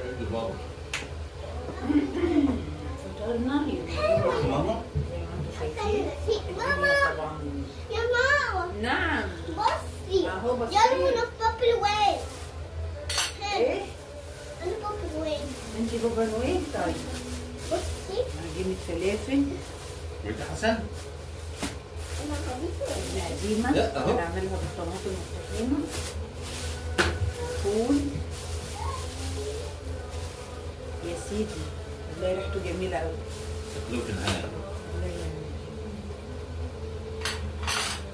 يجي بابا. فطرنا ماما زي ما انتم شايفين الدنيا طبعا. يا ماما نعم بصي اهو بس يلا نروح بابل وين. ايه انا بابل وين. انت بابا نويل؟ طيب بصي عجينة فلافل وانت حسن؟ انا خليته قديمة لا، أهو. بنعملها بالطماطم والطحينة. فول يا سيدي، والله ريحته جميلة أوي. تاكلوه في الهنا. الله يعينك.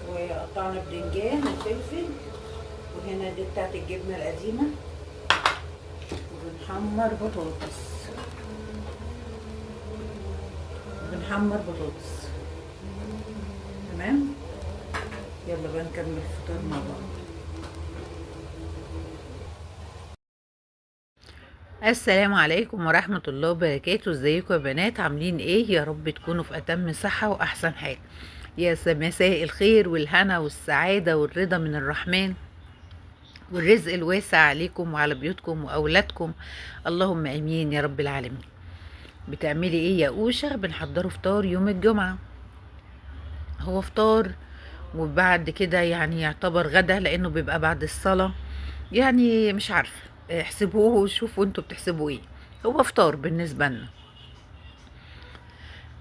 وقطعنا بدنجان وفلفل، وهنا دي بتاعت الجبنة القديمة، وبنحمر بطاطس. تمام، يلا بقى نكمل الفطار مع بعض. السلام عليكم ورحمة الله وبركاته. ازيكم يا بنات؟ عاملين ايه؟ يا رب تكونوا في اتم صحة واحسن حال. يا مساء الخير والهنا والسعادة والرضا من الرحمن والرزق الواسع عليكم وعلى بيوتكم واولادكم، اللهم امين يا رب العالمين. بتعملي ايه يا اوشا؟ بنحضره فطار يوم الجمعة. هو فطار وبعد كده يعني يعتبر غدا، لانه بيبقى بعد الصلاة. يعني مش عارفة، احسبوه وشوفوا انتوا بتحسبوا ايه. هو فطار بالنسبة لنا.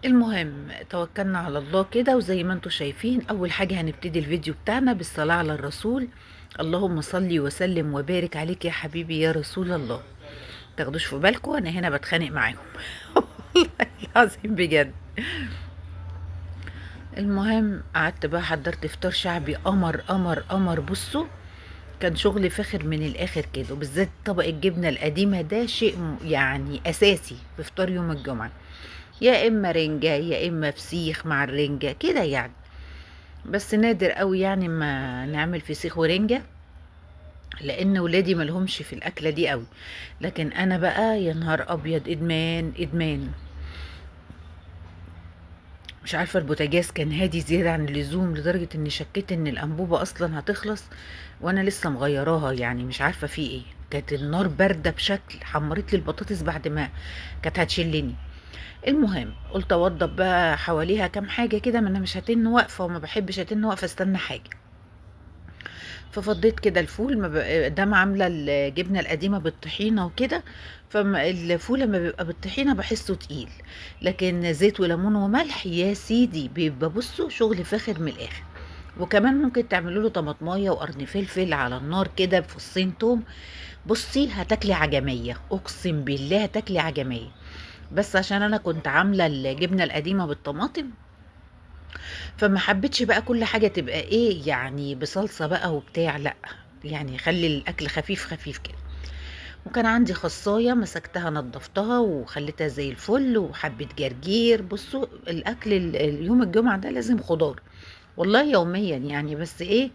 المهم توكلنا على الله كده، وزي ما انتوا شايفين اول حاجة هنبتدي الفيديو بتاعنا بالصلاة على الرسول. اللهم صلي وسلم وبارك عليك يا حبيبي يا رسول الله. تاخدوش في بالكم انا هنا بتخانق معاهم والله العظيم بجد. المهم قعدت بقى حضرت فطار شعبي قمر قمر قمر. بصوا كان شغل فاخر من الاخر كده، وبالذات طبق الجبنه القديمه ده شيء يعني اساسي في فطار يوم الجمعه. يا اما رنجه يا اما فسيخ مع الرنجه كده يعني. بس نادر قوي يعني ما نعمل فسيخ ورنجه، لان ولادي ملهمش في الاكله دي قوي. لكن انا بقى يا نهار ابيض، ادمان ادمان. مش عارفه البوتاجاز كان هادي زياده عن اللزوم لدرجه اني شكيت ان الانبوبه اصلا هتخلص، وانا لسه مغيراها. يعني مش عارفه في ايه، كانت النار بارده بشكل حمرت لي البطاطس بعد ما كانت هتشلني. المهم قلت اوضب بقى حواليها كام حاجه كده، ما انا مش هتن واقفه وما بحبش اتن واقفه استنى حاجه. ففضيت كده الفول، ما دام عامله الجبنه القديمه بالطحينه وكده. فالفول لما بيبقى بالطحينه بحسه تقيل، لكن زيت وليمون وملح يا سيدي بيبقى بصوا شغل فاخر من الاخر. وكمان ممكن تعملوا له طماطمايه وقرن فلفل على النار كده بفصين توم. بصي هتاكلي عجميه، اقسم بالله هتاكلي عجميه. بس عشان انا كنت عامله الجبنه القديمه بالطماطم، فما حبيتش بقى كل حاجة تبقى ايه يعني بصلصة بقى وبتاع، لا. يعني خلي الاكل خفيف خفيف كده. وكان عندي خصاية مسكتها نضفتها وخليتها زي الفل، وحبة جرجير. بصوا الاكل اليوم الجمعة ده لازم خضار، والله يوميا يعني. بس ايه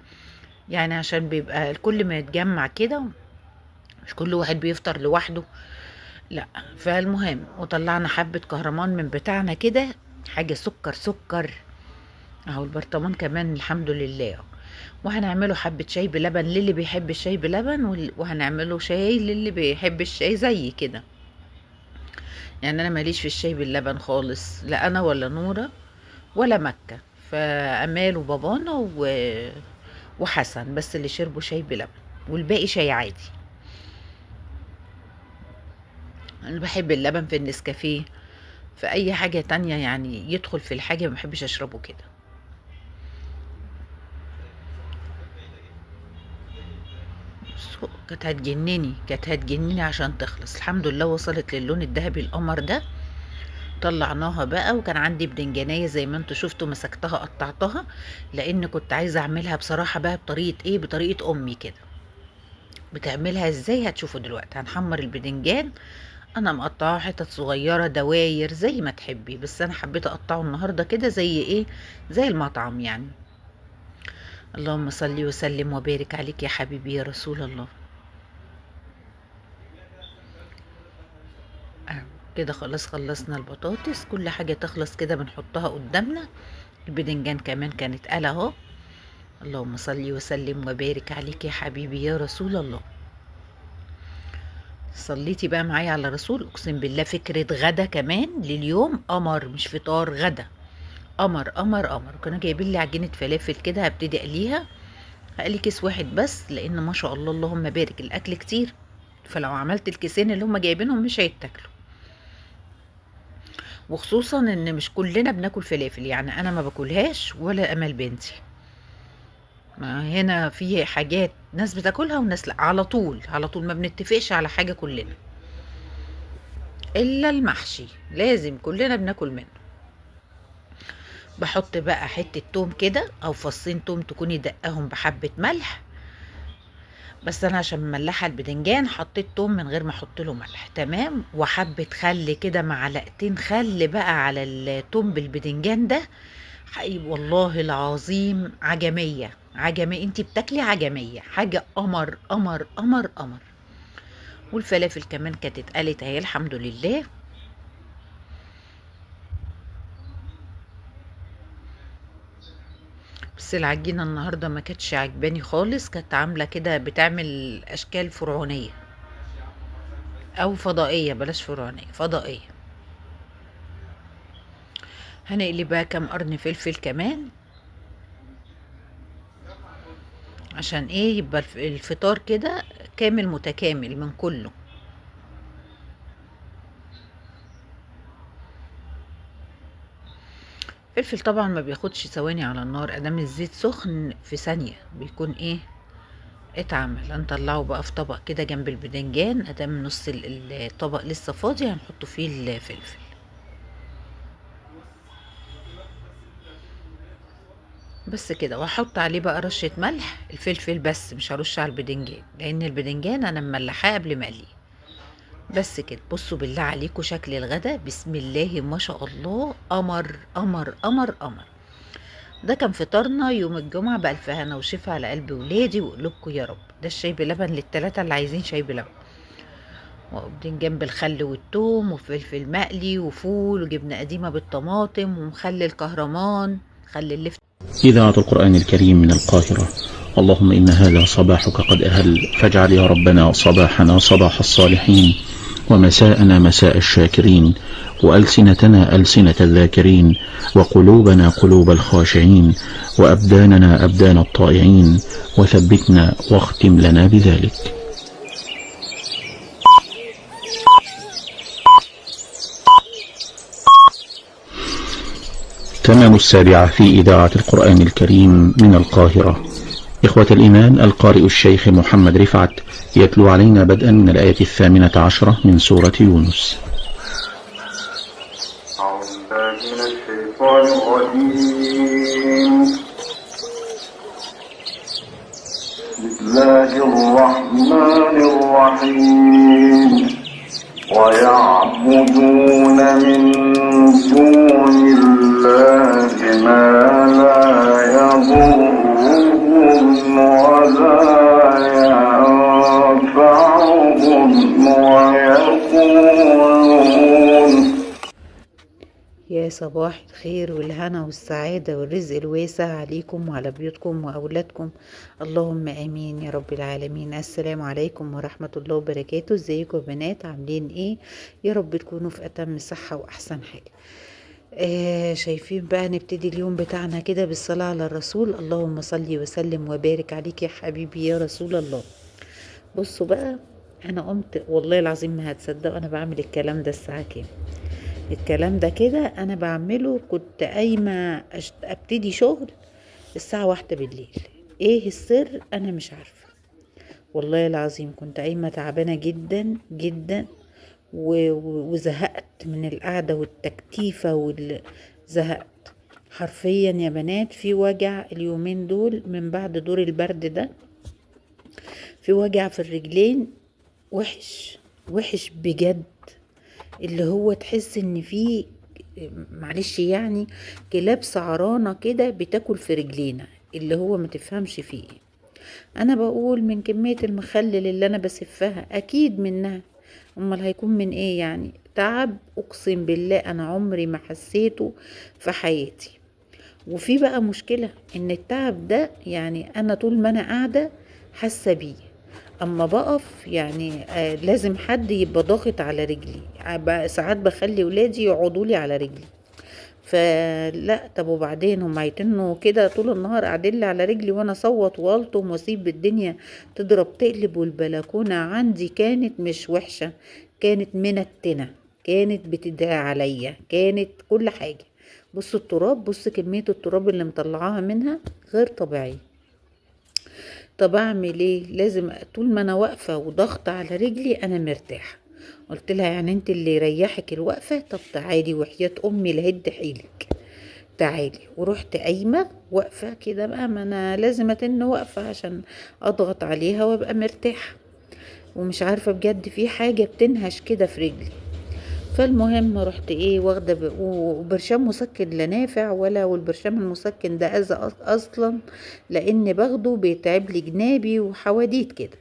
يعني عشان بيبقى الكل ما يتجمع كده، مش كل واحد بيفطر لوحده، لا. فالمهم وطلعنا حبة كهرمان من بتاعنا كده، حاجة سكر سكر اهو. البرطمان كمان الحمد لله. وهنعمله حبة شاي بلبن للي بيحب الشاي بلبن، وهنعمله شاي للي بيحب الشاي زي كده. يعني انا ماليش في الشاي باللبن خالص، لا انا ولا نورة ولا مكة. فامال وبابانا وحسن بس اللي شربوا شاي بلبن، والباقي شاي عادي. انا بحب اللبن في النسكافيه، في اي حاجة تانية يعني يدخل في الحاجة ما بحبش اشربه كده. كانت هتجنني عشان تخلص. الحمد لله وصلت للون الذهبي القمر ده. طلعناها بقى، وكان عندي بدنجانية زي ما انتوا شفتوا مسكتها قطعتها، لان كنت عايزة اعملها بصراحة بقى بطريقة ايه، بطريقة امي كده. بتعملها ازاي هتشوفوا دلوقتي. هنحمر البدنجان، انا مقطعه حتت صغيرة دواير زي ما تحبي، بس انا حبيت اقطعه النهاردة كده زي ايه، زي المطعم يعني. اللهم صل وسلم وبارك عليك يا حبيبي يا رسول الله. كده خلاص خلصنا البطاطس، كل حاجة تخلص كده بنحطها قدامنا. البدنجان كمان كانت قلة اهو. اللهم صل وسلم وبارك عليك يا حبيبي يا رسول الله. صليتي بقى معايا على الرسول، اقسم بالله فكرة غدا كمان لليوم، قمر مش فطار، غدا قمر قمر قمر. كانوا جايبين لي عجينة فلافل كده، هبتدي اقليها. هقلي كيس واحد بس لان ما شاء الله اللهم بارك الاكل كتير، فلو عملت الكيسين اللي هم جايبينهم مش هيتاكلوا. وخصوصا ان مش كلنا بناكل فلافل، يعني انا ما باكلهاش ولا امل بنتي. ما هنا في حاجات ناس بتاكلها وناس لا، على طول على طول ما بنتفقش على حاجة كلنا، الا المحشي لازم كلنا بناكل منه. بحط بقى حتة توم كده او فصين توم تكوني دقاهم بحبة ملح، بس انا عشان مملحه البدنجان حطيت توم من غير ما احط له ملح، تمام. وحبه خل كده، معلقتين خل بقى على التوم بالبدنجان ده، حقيقي والله العظيم عجميه عجميه، انتي بتاكلي عجميه، حاجه قمر قمر قمر قمر. والفلافل كمان كانت اتقلت اهي الحمد لله. بس العجينه النهارده ما كانتش عجباني خالص، كانت عامله كده بتعمل اشكال فرعونيه او فضائيه، بلاش فرعونيه، فضائيه. هنقلي بقى كام قرن فلفل كمان، عشان ايه يبقى الفطار كده كامل متكامل من كله. الفلفل طبعا ما بياخدش ثواني على النار، ادام الزيت سخن في ثانية بيكون ايه اتعمل. هنطلعه بقى في طبق كده جنب البدنجان، ادام نص الطبق لسه فاضي هنحط فيه الفلفل بس كده. واحط عليه بقى رشة ملح، الفلفل بس مش هرش على البدنجان لان البدنجان انا مملحاه قبل ما اقليه. بس كده بصوا بالله عليكم شكل الغدا، بسم الله ما شاء الله، قمر قمر قمر قمر. ده كان فطارنا يوم الجمعة، بألف هنا وشفا على قلب ولادي وقلوبكم يا رب. ده الشاي بلبن للتلاتة اللي عايزين شاي بلبن، وقاعدين جنب الخل والثوم وفلفل مقلي وفول وجبنة قديمة بالطماطم ومخلل كهرمان، خلي اللفت. إذاعة القرآن الكريم من القاهرة. اللهم إن هذا صباحك قد أهل، فاجعل يا ربنا صباحنا صباح الصالحين، ومساءنا مساء الشاكرين، وألسنتنا ألسنة الذاكرين، وقلوبنا قلوب الخاشعين، وأبداننا أبدان الطائعين، وثبتنا واختم لنا بذلك. تمام 7 في إذاعة القرآن الكريم من القاهرة. إخوة الإيمان، القارئ الشيخ محمد رفعت يتلو علينا بدءا من الآية 18 من سورة يونس. أعوذ بالله من الشيطان الرجيم. بسم الله الرحمن الرحيم. ويعبدون من دون الله ما لا يضرهم ولا ينفعهم ويقولون. يا صباح الخير والهنا والسعادة والرزق الواسع عليكم وعلى بيوتكم وأولادكم، اللهم آمين يا رب العالمين. السلام عليكم ورحمة الله وبركاته. ازيكم يا بنات، عاملين ايه؟ يا رب تكونوا في أتم صحة وأحسن حاجة. شايفين بقى نبتدي اليوم بتاعنا كده بالصلاة على الرسول. اللهم صلي وسلم وبارك عليك يا حبيبي يا رسول الله. بصوا بقى، أنا قمت والله العظيم ما هتصدقوا أنا بعمل الكلام ده الساعة كام. الكلام ده كده انا بعمله، كنت قايمه ابتدي شغل الساعه 1 بالليل. ايه السر؟ انا مش عارفه والله العظيم. كنت قايمه تعبانه جدا جدا وزهقت من القعده والتكتيفه زهقت حرفيا يا بنات. في وجع اليومين دول من بعد دور البرد ده، في وجع في الرجلين وحش وحش بجد، اللي هو تحس ان في معلش يعني كلاب سعرانة كده بتاكل في رجلينا، اللي هو ما تفهمش فيه ايه. انا بقول من كمية المخلل اللي انا بسفها اكيد منها، امال هيكون من ايه يعني؟ تعب اقسم بالله انا عمري ما حسيته في حياتي. وفي بقى مشكلة ان التعب ده يعني انا طول ما انا قاعدة حاسة بيه، اما بقف يعني لازم حد يبقى ضاغط على رجلي. ساعات بخلي ولادي يقعدوا لي على رجلي. فلا، طب وبعدين هم هيتنوا كده طول النهار قاعدين لي على رجلي وانا اصوت والطم واسيب الدنيا تضرب تقلب؟ والبلكونه عندي كانت مش وحشه، كانت منتنه، كانت بتدعي عليا، كانت كل حاجه. بص التراب، بص كميه التراب اللي مطلعاها منها غير طبيعيه. طب اعمل ايه؟ لازم طول ما انا واقفه وضغط على رجلي انا مرتاحه. قلت لها يعني انت اللي يريحك الوقفه؟ طب تعالي وحياة امي لهد حيلك، تعالي. ورحت قايمه واقفه كده بقى، ما انا لازم اتن واقفه عشان اضغط عليها وابقى مرتاحه. ومش عارفه بجد في حاجه بتنهش كده في رجلي. فالمهم رحت ايه واخده وبرشام مسكن لا نافع ولا، والبرشام المسكن ده اذى اصلا، لان باخده بيتعب لي جنابي وحواديت كده.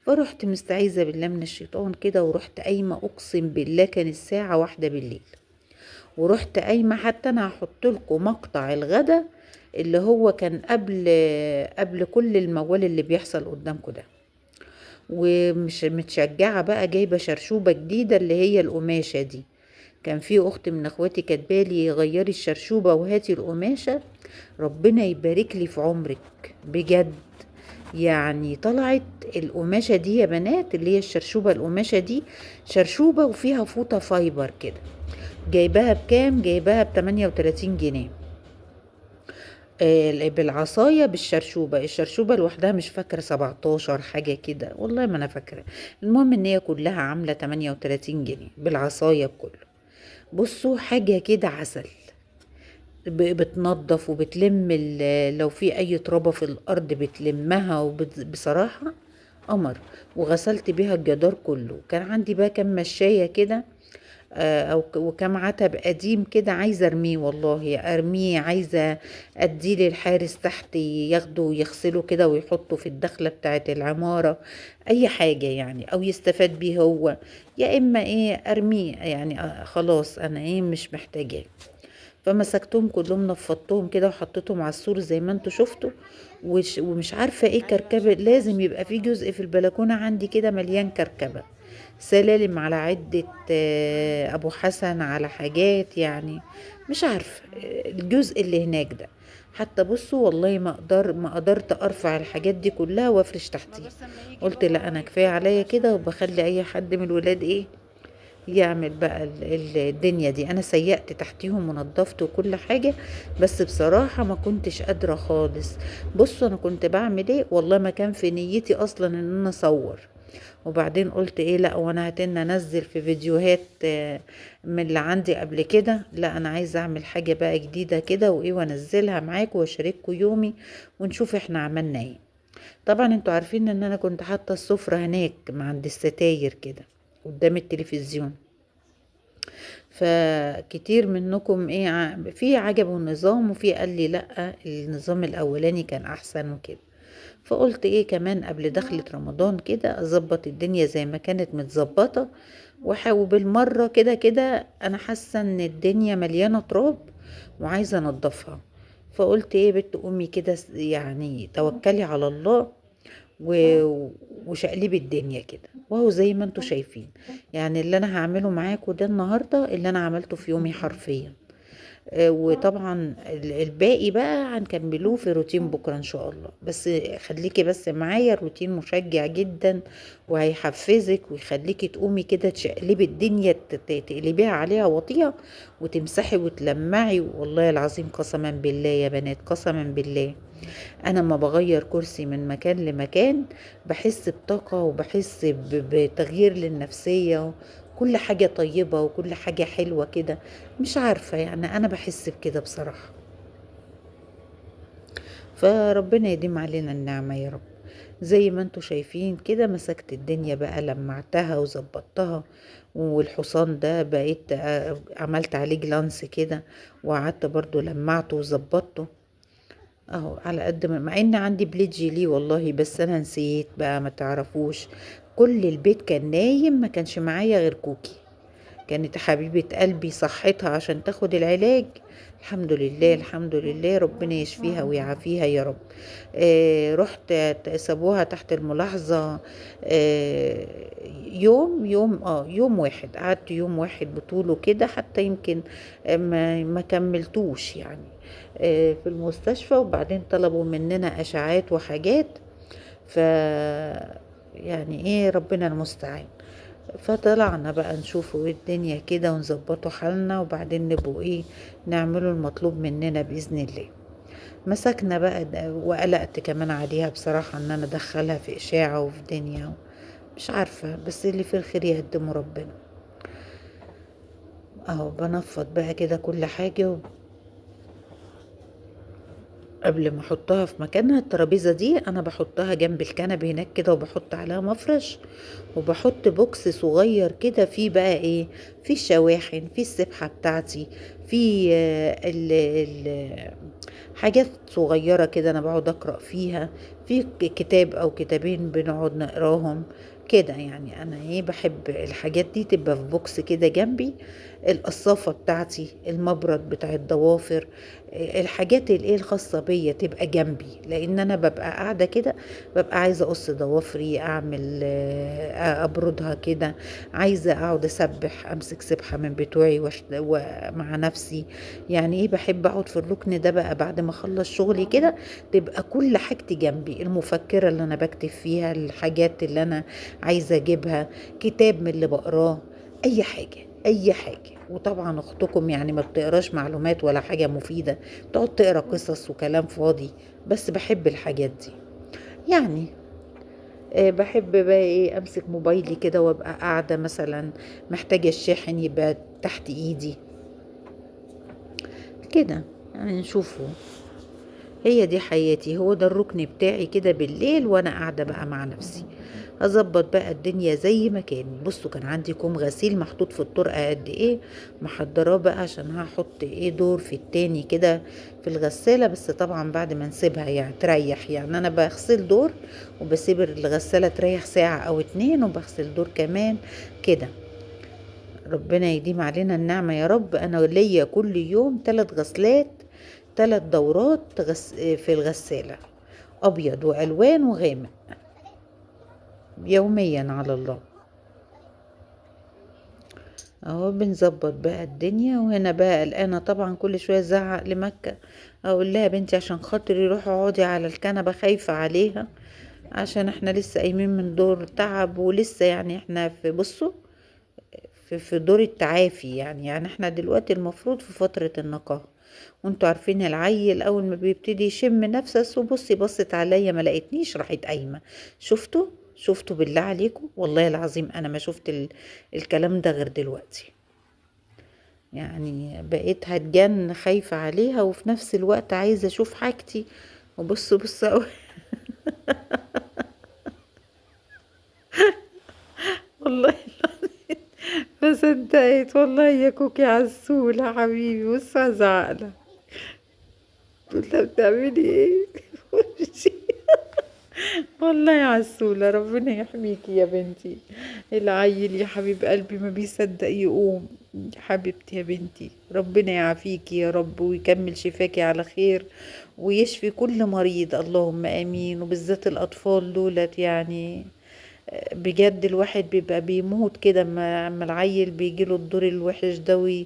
فرحت مستعيذه بالله من الشيطان كده، ورحت قايمه اقسم بالله كان الساعه 1 بالليل. ورحت قايمه، حتى انا هحط لكم مقطع الغدا اللي هو كان قبل كل الموال اللي بيحصل قدامكم ده. ومش متشجعه بقى، جايبه شرشوبه جديده اللي هي القماشه دي. كان في اخت من اخواتي كاتبالي غيري الشرشوبه وهاتي القماشه. ربنا يبارك لي في عمرك بجد. يعني طلعت القماشه دي يا بنات، اللي هي الشرشوبه القماشه دي شرشوبه وفيها فوطه فايبر كده. جايباها بكام؟ جايباها ب38 جنيه. بالعصايه بالشرشوبه. الشرشوبه لوحدها مش فاكره 17 حاجه كده، والله ما انا فاكره. المهم ان هي كلها عامله 38 جنيه بالعصايه بكله. بصوا حاجه كده عسل، بتنظف وبتلم لو في اي ترابه في الارض بتلمها، بصراحه قمر. وغسلت بيها الجدار كله. كان عندي بقى كام مشايه كده وكم عتب قديم كده عايزه ارميه، والله ارميه. عايزه اديه للحارس تحت ياخده ويغسله كده ويحطه في الدخله بتاعه العماره، اي حاجه يعني، او يستفاد بيه هو، يا اما ايه ارميه يعني. خلاص انا ايه مش محتاجاه. فمسكتهم كلهم نفضتهم كده وحطيتهم على السور زي ما انتوا شفتوا. ومش عارفه ايه كركبه، لازم يبقى في جزء في البلكونه عندي كده مليان كركبه، سلالم على عدة أبو حسن على حاجات يعني. مش عارفة الجزء اللي هناك ده. حتى بصوا والله ما قدرت أرفع الحاجات دي كلها وافرش تحتيه. قلت لا أنا كفاية عليا كده، وبخلي أي حد من الولاد إيه يعمل بقى الدنيا دي. أنا سيقت تحتيهم ونضفت وكل حاجة، بس بصراحة ما كنتش قادرة خالص. بصوا أنا كنت بعمل إيه، والله ما كان في نيتي أصلا إن أنا أصور. وبعدين قلت ايه، لا وانا انزل في فيديوهات من اللي عندي قبل كده، لا انا عايزه اعمل حاجه بقى جديده كده وايه، وانزلها معاكم واشارككم يومي ونشوف احنا عملنا ايه. طبعا انتوا عارفين ان انا كنت حاطه السفره هناك عند الستاير كده قدام التلفزيون. فكتير منكم ايه في عجبه النظام، وفي قال لي لا النظام الاولاني كان احسن وكده. فقلت ايه كمان قبل دخلة رمضان كده اظبط الدنيا زي ما كانت متظبطة. وبالمرة كده كده انا حاسة ان الدنيا مليانة تراب وعايزة انضفها. فقلت ايه بنت امي كده يعني توكلي على الله وشقلبي الدنيا كده. وهو زي ما انتوا شايفين يعني اللي انا هعمله معاكم ده النهاردة اللي انا عملته في يومي حرفيا. وطبعا الباقي بقى هنكملوه في روتين بكرة ان شاء الله. بس خليكي بس معايا، الروتين مشجع جدا وهيحفزك ويخليكي تقومي كده تشقلبي الدنيا، تقلبيها عليها وطية وتمسحي وتلمعي. والله العظيم قسما بالله يا بنات، قسما بالله انا ما بغير كرسي من مكان لمكان بحس بطاقة وبحس بتغيير للنفسية، كل حاجة طيبة وكل حاجة حلوة كده. مش عارفة يعني أنا بحس بكده بصراحة. فربنا يديم علينا النعمة يا رب. زي ما انتوا شايفين كده مسكت الدنيا بقى لمعتها وظبطتها. والحصان ده بقيت عملت عليه جلانس كده، وقعدت برضو لمعته وظبطته اهو على قد ما، مع ان عندي بليد جيلي والله، بس انا نسيت بقى ما تعرفوش. كل البيت كان نايم، ما كانش معايا غير كوكي. كانت حبيبة قلبي صحتها عشان تاخد العلاج. الحمد لله الحمد لله، ربنا يشفيها ويعافيها يا رب. رحت سابوها تحت الملاحظة. آه يوم واحد، قعدت يوم واحد بطوله كده، حتى يمكن ما كملتوش يعني في المستشفى. وبعدين طلبوا مننا اشعاعات وحاجات، ف يعني ايه، ربنا المستعان. فطلعنا بقى نشوفوا ايه الدنيا كده ونظبطوا حالنا، وبعدين نبقوا ايه، نعملوا المطلوب مننا بإذن الله. مسكنا بقى وقلقت كمان عليها بصراحة ان انا ادخلها في اشاعة وفي دنيا، مش عارفة، بس اللي في الخير يقدمه ربنا. اهو بنفض بقى كده كل حاجة قبل ما احطها في مكانها. الترابيزه دي انا بحطها جنب الكنبه هناك كده، وبحط عليها مفرش، وبحط بوكس صغير كده فيه بقى ايه، فيه الشواحن، فيه السبحه بتاعتي، فيه حاجات صغيره كده انا بقعد اقرا فيها، في كتاب او كتابين بنقعد نقراهم كده. يعني انا ايه، بحب الحاجات دي تبقى في بوكس كده جنبي. القصافه بتاعتي، المبرد بتاع الضوافر، الحاجات الايه الخاصه بيا تبقى جنبي، لان انا ببقى قاعده كده، ببقى عايزه اقص ضوافري، اعمل ابردها كده، عايزه اقعد اسبح، امسك سبحه من بتوعي ومع نفسي. يعني ايه، بحب اقعد في الركن ده بقى بعد ما اخلص شغلي كده، تبقى كل حاجتي جنبي، المفكره اللي انا بكتب فيها، الحاجات اللي انا عايزه اجيبها، كتاب من اللي بقراه، اي حاجه اي حاجه. وطبعا اختكم يعني ما بتقراش معلومات ولا حاجه مفيده، بتقعد تقرا قصص وكلام فاضي، بس بحب الحاجات دي يعني. بحب بقى ايه، امسك موبايلي كده وابقى قاعده مثلا محتاجه الشاحن يبقى تحت ايدي كده. يعني نشوفه، هي دي حياتي، هو ده الركن بتاعي كده بالليل وانا قاعده بقى مع نفسي، اظبط بقى الدنيا زي ما كان. بصوا كان عندي كوم غسيل محطوط في الطرقه قد ايه، محضراه بقى عشان هحط ايه دور في التاني كده في الغساله. بس طبعا بعد ما نسيبها يعني تريح، يعني انا بغسل دور وبسيب الغساله تريح ساعه او اتنين، وبغسل دور كمان كده. ربنا يديم علينا النعمه يا رب. انا ليا كل يوم 3 غسلات، 3 دورات في الغساله، ابيض والوان وغامق، يوميا على الله. اهو بنظبط بقى الدنيا. وهنا بقى قلقانه طبعا، كل شويه ازعق لمكه، اقول لها بنتي عشان خاطري روحي اقعدي على الكنبه، خايفه عليها عشان احنا لسه قايمين من دور تعب، ولسه يعني احنا في، بصوا، في دور التعافي يعني احنا دلوقتي المفروض في فتره النقاهه. وانتوا عارفين العيل اول ما بيبتدي يشم نفسه، وبصي بصت عليا ما لقيتنيش، راحت قايمه. شفتوا بالله عليكم، والله العظيم انا ما شفت الكلام ده غير دلوقتي. يعني بقيت هتجن خايفه عليها، وفي نفس الوقت عايزه اشوف حاجتي. وبصوا والله ما صدقت والله يا كوكي عسولة حبيبي. بص هزعقلك، قلت لها بتعملي ايه؟ والله يا عسولة، ربنا يحميكي يا بنتي. العيل يا حبيب قلبي ما بيصدق يقوم. يا حبيبتي يا بنتي، ربنا يعافيكي يا رب، ويكمل شفاكي على خير، ويشفي كل مريض، اللهم امين. وبالذات الاطفال دولت يعني بجد الواحد بيبقى بيموت كده اما العيل بيجيله الدور الوحش ده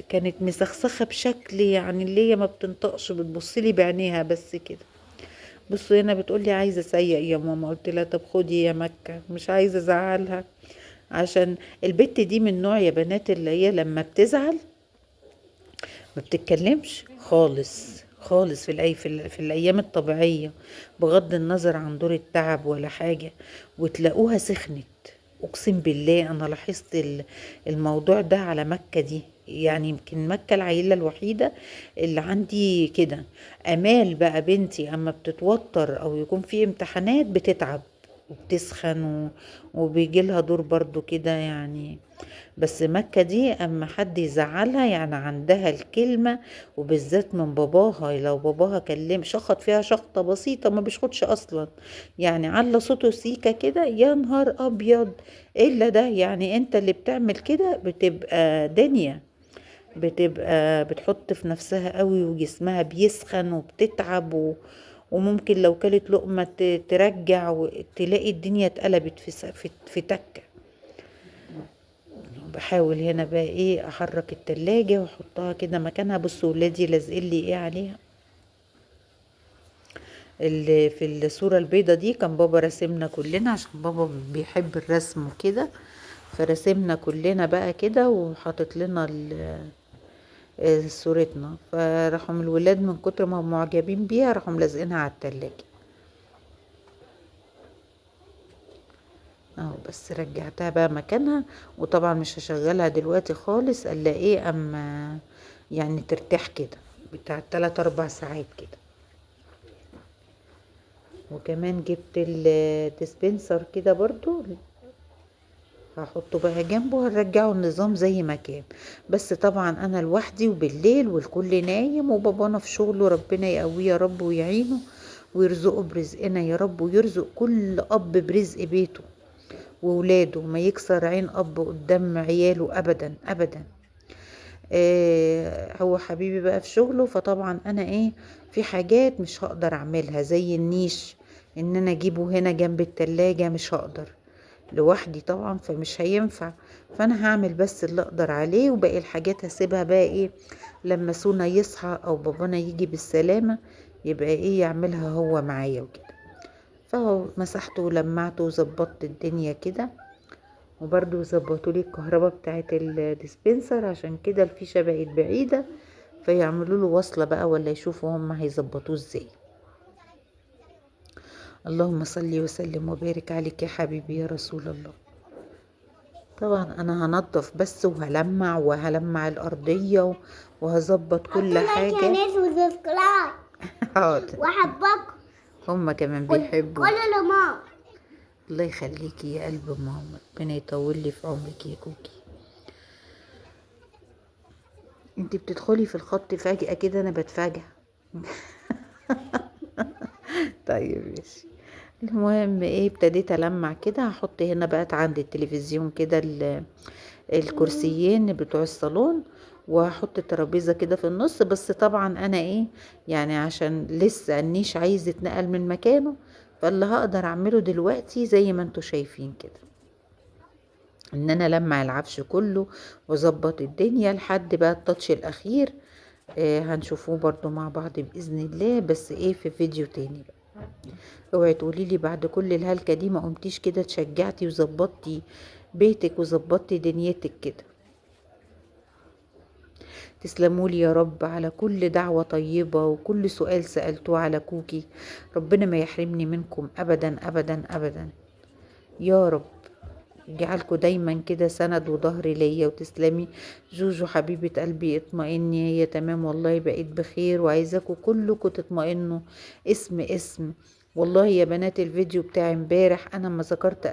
كانت مسخسخة بشكل يعني اللي هي ما بتنطقش، بتبصلي بعينيها بس كده. بصوا هنا بتقولي عايزة اسيق يا ماما، قلت لها طب خدي يا مكة، مش عايزة ازعلها، عشان البت دي من نوع يا بنات اللي هي لما بتزعل ما بتتكلمش خالص خالص في الايام الطبيعيه، بغض النظر عن دور التعب ولا حاجه، وتلاقوها سخنت. اقسم بالله انا لاحظت الموضوع ده على مكه دي. يعني يمكن مكه العيله الوحيده اللي عندي كده. امال بقى بنتي اما بتتوتر او يكون في امتحانات بتتعب، وبتسخن وبيجي لها دور برضو كده يعني. بس مكة دي اما حد يزعلها يعني عندها الكلمة، وبالذات من باباها، لو باباها كلم شخط فيها شخطة بسيطة ما بيشخطش اصلا، يعني على صوته سيكة كده يا نهار ابيض الا ده. يعني انت اللي بتعمل كده بتبقى دنيا، بتبقى بتحط في نفسها قوي وجسمها بيسخن وبتتعب وممكن لو كلت لقمة ترجع وتلاقي الدنيا اتقلبت في تكة. بحاول هنا بقى ايه احرك التلاجة واحطها كده مكانها. بصوا ولادي لازقين لي ايه عليها. اللي في الصورة البيضة دي كان بابا رسمنا كلنا عشان بابا بيحب الرسم وكده، فرسمنا كلنا بقى كده وحاطط لنا صورتنا. فراحوا الولاد من كتر ما هم معجبين بيها راحوا ملازقينها على التلاجة اهو. بس رجعتها بقى مكانها، وطبعا مش هشغلها دلوقتي خالص الا ايه اما يعني ترتاح كده بتاع 3-4 ساعات كده. وكمان جبت الديسبنسر كده برضو هحطه بقى جنبه، هنرجعه النظام زي ما كان. بس طبعا انا لوحدي وبالليل والكل نايم وبابانا في شغله، ربنا يقويه يا رب ويعينه ويرزقه برزقنا يا رب، ويرزق كل اب برزق بيته وولاده، ما يكسر عين اب قدام عياله ابدا ابدا. هو حبيبي بقى في شغله، فطبعا انا ايه في حاجات مش هقدر اعملها زي النيش ان انا اجيبه هنا جنب التلاجة، مش هقدر لوحدي طبعا فمش هينفع. فانا هعمل بس اللي اقدر عليه، وباقي الحاجات هسيبها بقى ايه لما سونا يصحى او بابانا يجي بالسلامة يبقى ايه يعملها هو معايا وكده. فهو مسحته ولمعته وظبطت الدنيا كده، وبرضو ظبطوا لي الكهرباء بتاعت الديسبنسر عشان كده الفيشة بقت بعيدة، فيعملوا له وصلة بقى ولا يشوفوا هم هيظبطوه ازاي. اللهم صل وسلم وبارك عليك يا حبيبي يا رسول الله. طبعا انا هنضف بس وهلمع الارضية وهظبط كل حاجة. قناة وسبسكرايب حاضر، وحبكم هما كمان بيحبوا. كل لما الله يخليكي يا قلب ماما، ربنا يطول لي في عمرك يا كوكي. انتي بتدخلي في الخط فجأة كده انا بتفاجئ. طيب ماشي. المهم ايه ابتديت المع كده، هحط هنا بقى عند التلفزيون كده الكرسيين بتوع الصالون، وهحط ترابيزه كده في النص. بس طبعا انا ايه يعني عشان لسه النيش عايز يتنقل من مكانه، فاللي هقدر اعمله دلوقتي زي ما انتوا شايفين كده ان انا لمع العفش كله واظبط الدنيا لحد بقى التاتش الاخير. هنشوفوه برضو مع بعض باذن الله، بس ايه في فيديو تاني بقى. اوعي تقولي لي بعد كل الهلكه دي ما قمتيش كده تشجعتي وظبطتي بيتك وظبطتي دنيتك كده. تسلمولي يا رب على كل دعوة طيبة وكل سؤال سألتوه على كوكي، ربنا ما يحرمني منكم أبدا أبدا أبدا يا رب. جعلكوا دايما كده سند وظهر ليا. وتسلمي جوجو حبيبة قلبي، اطمئني هي تمام والله بقيت بخير، وعايزاكوا كلكوا تطمئنوا اسم اسم. والله يا بنات الفيديو بتاع امبارح انا ما ذكرت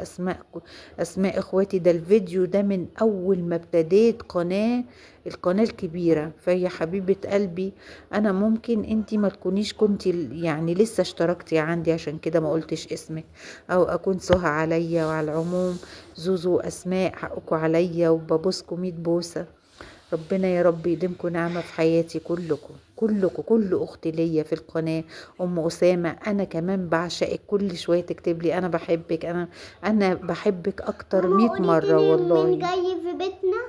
اسماء اخواتي، ده الفيديو ده من اول ما ابتديت القناة الكبيرة. فهي حبيبة قلبي انا ممكن انتي ما تكونيش كنتي يعني لسه اشتركتي عندي عشان كده ما قلتش اسمك، او اكون سهى عليا. وعلى العموم زوزو اسماء حقكوا عليا وببوسكوا 100 بوسة. ربنا يا رب يديمكم نعمة في حياتي كلكم كلكم. كل اخت ليا في القناة ام اسامة انا كمان بعشقك، كل شوية تكتب لي انا بحبك، انا بحبك اكتر 100 مرة مين والله. جاي في بيتنا؟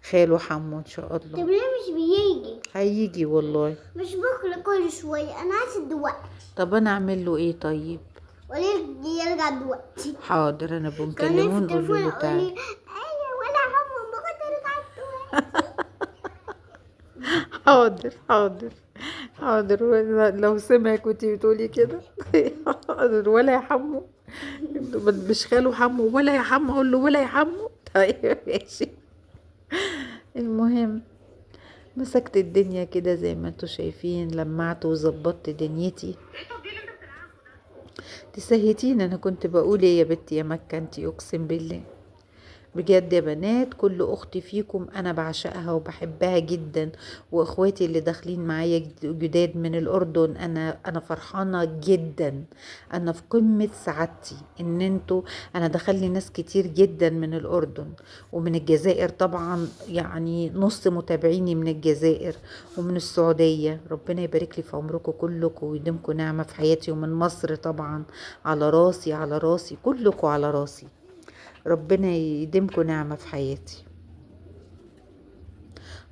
خاله حمو ان شاء طب الله ليه مش بيجي؟ هيجي والله. مش بكرة كل شوية، انا عايز دلوقتي. طب انا اعمل له ايه طيب؟ وليه يرجع دلوقتي؟ حاضر انا كان في بنكلمه نقول التليفون له يقول لي تعالى. ايوه ولا هم بكرة ترجع دلوقتي. حاضر حاضر حاضر. لو سمع كنت بتقولي كده. حاضر. ولا يا حمو، مش خاله حمو ولا يا حمو، اقول له ولا يا حمو. طيب ماشي. المهم مسكت الدنيا كده زي ما انتوا شايفين، لمعت وظبطت دنيتي. تسهتين. انا كنت بقول ايه يا بنتي يا مكة انتي، اقسم بالله بجد يا بنات، كل اخت فيكم انا بعشقها وبحبها جدا، واخواتي اللي داخلين معايا جداد من الاردن، انا فرحانه جدا. انا في قمه سعادتي ان انتوا، انا دخلني ناس كتير جدا من الاردن ومن الجزائر طبعا، يعني نص متابعيني من الجزائر ومن السعوديه. ربنا يبارك لي في عمركم كلكم ويديمكم نعمه في حياتي، ومن مصر طبعا، على راسي على راسي كلكم على راسي. ربنا يديمكم نعمة في حياتي.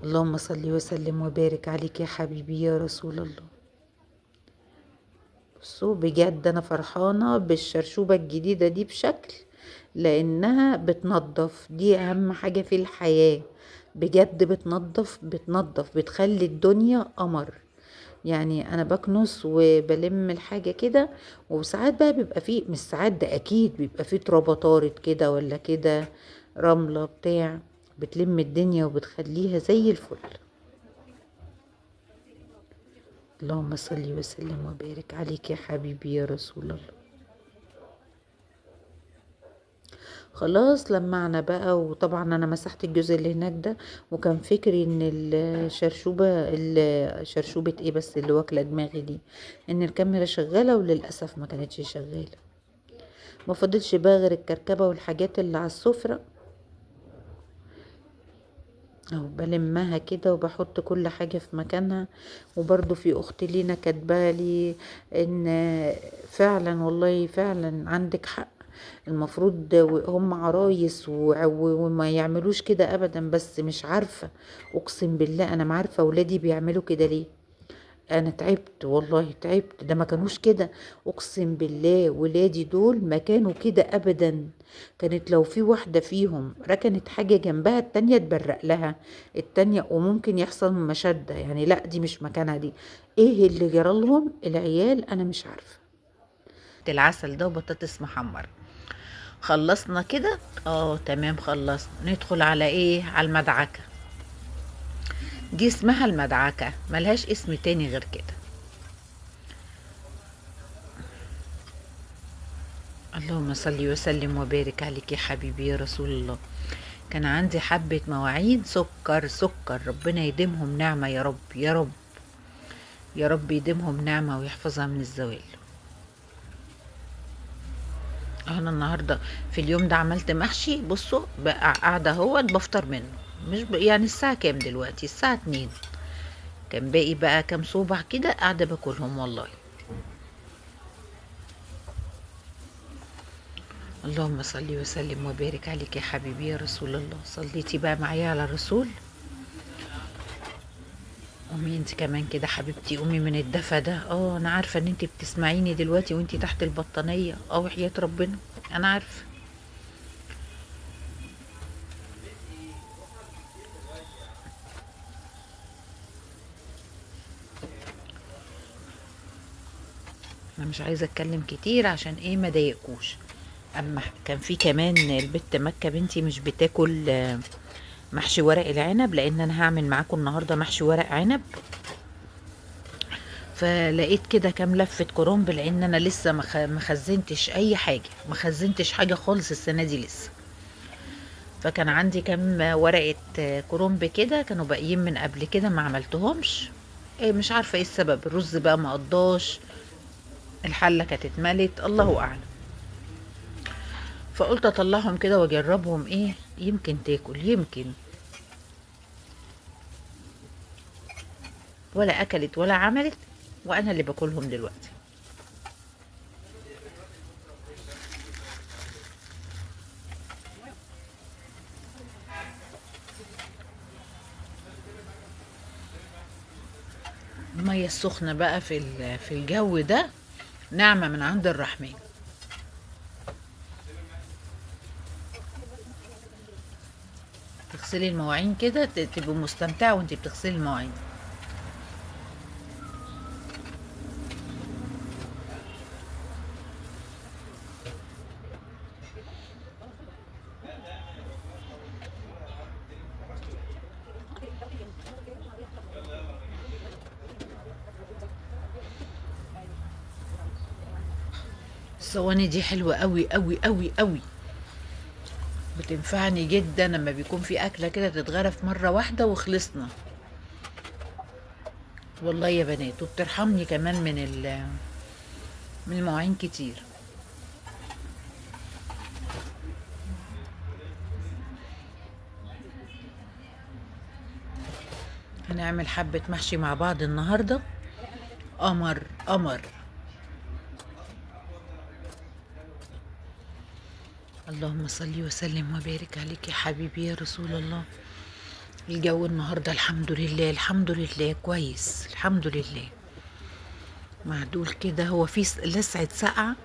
اللهم صل وسلم وبارك عليك يا حبيبي يا رسول الله. بصوا بجد انا فرحانة بالشرشوبة الجديدة دي بشكل، لانها بتنظف، دي اهم حاجة في الحياة. بجد بتنظف بتخلي الدنيا قمر. يعني انا بكنس وبلم الحاجة كده، وساعات بقى بيبقى فيه، مش ساعات ده اكيد بيبقى فيه ترابة طارت كده ولا كده، رملة بتاع، بتلم الدنيا وبتخليها زي الفل. اللهم صل وسلم وبارك عليك يا حبيبي يا رسول الله. خلاص لمعنا بقى، وطبعا انا مسحت الجزء اللي هناك ده، وكان فكري ان الشرشوبة ايه بس اللي واكله دماغي دي، ان الكاميرا شغاله، وللاسف ما كانتش شغاله. ما فضلش بقى غير الكركبه والحاجات اللي على السفره، اهو بلمها كده وبحط كل حاجه في مكانها. وبرضو في اخت لينا كاتبالي ان فعلا والله فعلا عندك حق، المفروض هم عرايس وما يعملوش كده ابدا، بس مش عارفه. اقسم بالله انا ما عارفه اولادي بيعملوا كده ليه. انا تعبت والله تعبت، ده ما كانوش كده. اقسم بالله ولادي دول ما كانوا كده ابدا. كانت لو في واحدة فيهم ركنت حاجة جنبها التانية تبرق لها التانية، وممكن يحصل مشادة، يعني لا دي مش مكانها دي. ايه اللي جرالهم العيال انا مش عارفة. العسل ده وبطاطس محمر. خلصنا كده، تمام خلصنا. ندخل على ايه؟ على المدعكة. دي اسمها المدعكة، ملهاش اسم تاني غير كده. اللهم صل وسلم وبارك عليك يا حبيبي يا رسول الله. كان عندي حبة مواعين سكر، ربنا يديمهم نعمة يا رب يا رب يا رب، يديمهم نعمة ويحفظها من الزوال. انا النهاردة في اليوم ده عملت محشي. بصوا بقى قاعدة اهوت بفطر منه، مش يعني الساعة كام دلوقتي؟ الساعة 2. كان باقي بقى كام صوبع كده قاعدة باكلهم والله. اللهم صل وسلم وبارك عليك يا حبيبي يا رسول الله. صليتي بقى معايا على الرسول؟ قومي انت كمان كده حبيبتي، قومي من الدفا ده. انا عارفه ان انت بتسمعيني دلوقتي وانت تحت البطانيه، وحياة ربنا انا عارفه. انا مش عايزه اتكلم كتير عشان ايه ما ضايقكوش. اما كان في كمان البت مكة بنتي مش بتاكل محشي ورق العنب، لان انا هعمل معاكم النهارده محشي ورق عنب. فلقيت كده كام لفة كرنب، لان انا لسه مخزنتش اي حاجة، مخزنتش حاجة خالص السنة دي لسه. فكان عندي كام ورقة كرنب كده كانوا باقيين من قبل كده ما عملتهمش. مش عارفة ايه السبب، الرز بقى ما قضاش، الحلة كانت اتملت، الله اعلم. فقلت اطلعهم كده واجربهم، ايه يمكن تاكل يمكن. ولا اكلت ولا عملت، وانا اللي باكلهم دلوقتي. المية السخنة بقى في الجو ده نعمة من عند الرحمن. تغسلي المواعين كده تبقي مستمتعة وانتي بتغسلي المواعين. الصواني دي حلوة قوي قوي قوي قوي، بتنفعني جدا لما بيكون في اكلة كده تتغرف مرة واحدة وخلصنا. والله يا بنات، وبترحمني كمان من المواعين كتير. هنعمل حبة محشي مع بعض النهاردة. قمر قمر. اللهم صل وسلم وبارك عليك يا حبيبي يا رسول الله. الجو النهارده الحمد لله الحمد لله كويس، الحمد لله معدول كده. هو في لسعة سقعة،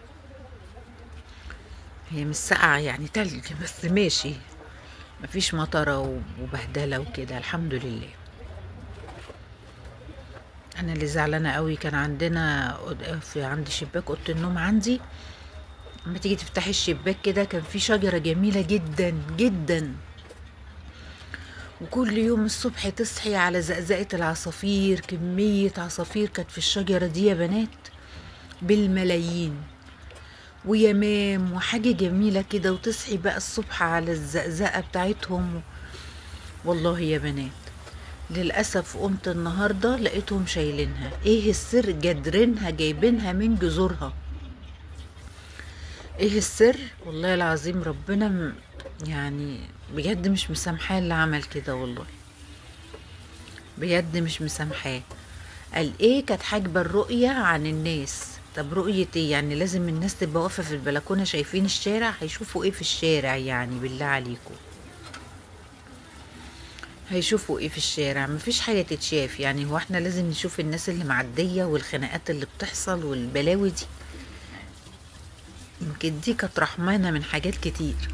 هي مش سقعة يعني تلج، بس ماشي، مفيش مطرة وبهدلة وكده، الحمد لله. انا اللي زعلانة قوي، كان عندنا في عند شباك اوضة النوم عندي، لما تيجي تفتحي الشباك كده كان في شجرة جميلة جدا جدا، وكل يوم الصبح تصحي على زقزقة العصافير. كمية عصافير كانت في الشجرة دي يا بنات بالملايين، ويمام وحاجة جميلة كده، وتصحي بقى الصبح على الزقزقة بتاعتهم. والله يا بنات للأسف قمت النهاردة لقيتهم شايلينها. ايه السر؟ جدرينها جايبينها من جذورها. ايه السر؟ والله العظيم ربنا يعني بجد مش مسامحاه اللي عمل كده، والله بجد مش مسامحاه. قال ايه؟ كانت حاجبه الرؤيه عن الناس. طب رؤيه ايه يعني؟ لازم الناس تبقى واقفه في البلكونه شايفين الشارع؟ هيشوفوا ايه في الشارع يعني؟ بالله عليكم هيشوفوا ايه في الشارع؟ مفيش حاجه تتشاف يعني. هو احنا لازم نشوف الناس اللي معديه والخناقات اللي بتحصل والبلاوي دي؟ يمكن دي كانت رحمانه من حاجات كتير.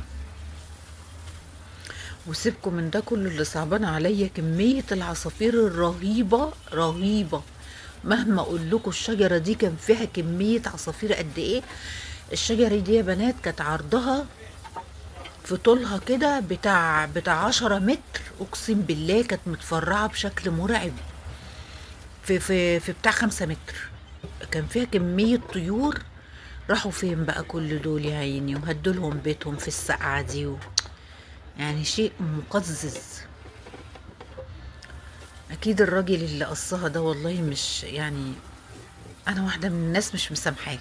وسيبكم من ده كله، اللي صعبان عليا كمية العصافير الرهيبة رهيبة. مهما اقول لكم الشجرة دي كان فيها كمية عصافير قد ايه. الشجرة دي يا بنات كانت عرضها في طولها كده بتاع 10 متر، اقسم بالله كانت متفرعة بشكل مرعب. في بتاع 5 متر كان فيها كمية طيور. راحوا فين بقى كل دول يا عيني؟ وهدولهم بيتهم في السقعة دي يعني شيء مقزز. اكيد الراجل اللي قصها ده والله مش يعني، انا واحدة من الناس مش مسامحاه